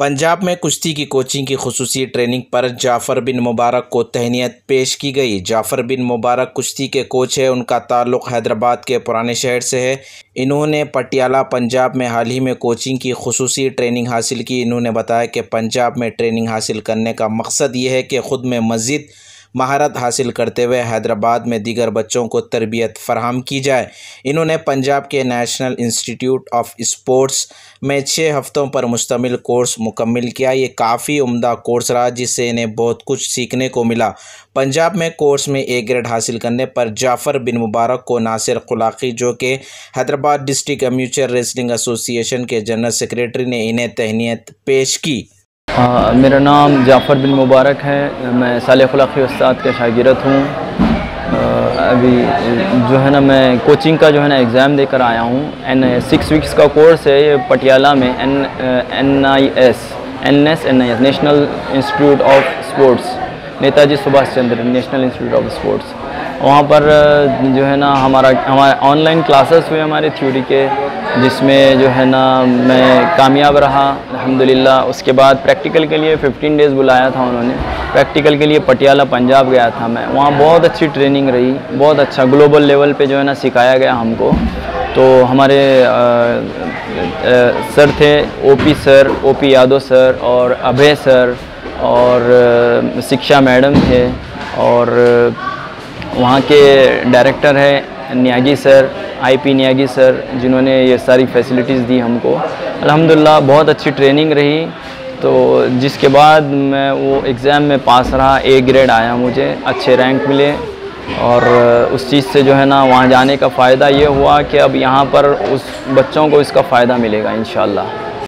पंजाब में कुश्ती की कोचिंग की खुसूसी ट्रेनिंग पर जाफ़र बिन मुबारक को तहनीत पेश की गई। जाफ़र बिन मुबारक कुश्ती के कोच है। उनका ताल्लुक़ हैदराबाद के पुराने शहर से है। इन्होंने पटियाला पंजाब में हाल ही में कोचिंग की खुसूसी ट्रेनिंग हासिल की। इन्होंने बताया कि पंजाब में ट्रेनिंग हासिल करने का मकसद ये है कि ख़ुद में मज़ीद महारत हासिल करते हुए हैदराबाद में दीगर बच्चों को तरबियत फ़राहम की जाए। इन्होंने पंजाब के नेशनल इंस्टीट्यूट ऑफ स्पोर्ट्स में 6 हफ़्तों पर मुश्तमिल कोर्स मुकम्मिल किया। ये काफ़ी उम्दा कोर्स रहा जिससे इन्हें बहुत कुछ सीखने को मिला। पंजाब में कोर्स में A ग्रेड हासिल करने पर जाफ़र बिन मुबारक को नासिर कुलाकी, जो कि Hyderabad district amateur wrestling association के जनरल सेक्रेटरी ने इन्हें तहनीत पेश की। मेरा नाम जाफ़र बिन मुबारक है। मैं साले खुलाकी उस्ताद का शागिर्द हूँ। अभी जो है ना मैं कोचिंग का जो है ना एग्ज़ाम देकर आया हूँ। 6 वीक्स का कोर्स है ये पटियाला में NIS national institute of sports, Netaji Subhash Chandra national institute of sports. वहाँ पर जो है ना हमारा ऑनलाइन क्लासेस हुए हमारे थ्योरी के, जिसमें जो है ना मैं कामयाब रहा अल्हम्दुलिल्लाह। उसके बाद प्रैक्टिकल के लिए 15 डेज़ बुलाया था उन्होंने। प्रैक्टिकल के लिए पटियाला पंजाब गया था मैं। वहाँ बहुत अच्छी ट्रेनिंग रही, बहुत अच्छा ग्लोबल लेवल पे जो है ना सिखाया गया हमको। तो हमारे सर थे OP यादव सर और अभय सर और शिक्षा मैडम थे, और वहाँ के डायरेक्टर है न्यागी सर, IP न्यागी सर, जिन्होंने ये सारी फैसिलिटीज़ दी हमको। अल्हम्दुलिल्लाह बहुत अच्छी ट्रेनिंग रही। तो जिसके बाद मैं वो एग्ज़ाम में पास रहा, A ग्रेड आया, मुझे अच्छे रैंक मिले। और उस चीज़ से जो है ना वहाँ जाने का फ़ायदा ये हुआ कि अब यहाँ पर उस बच्चों को इसका फ़ायदा मिलेगा इंशाअल्लाह।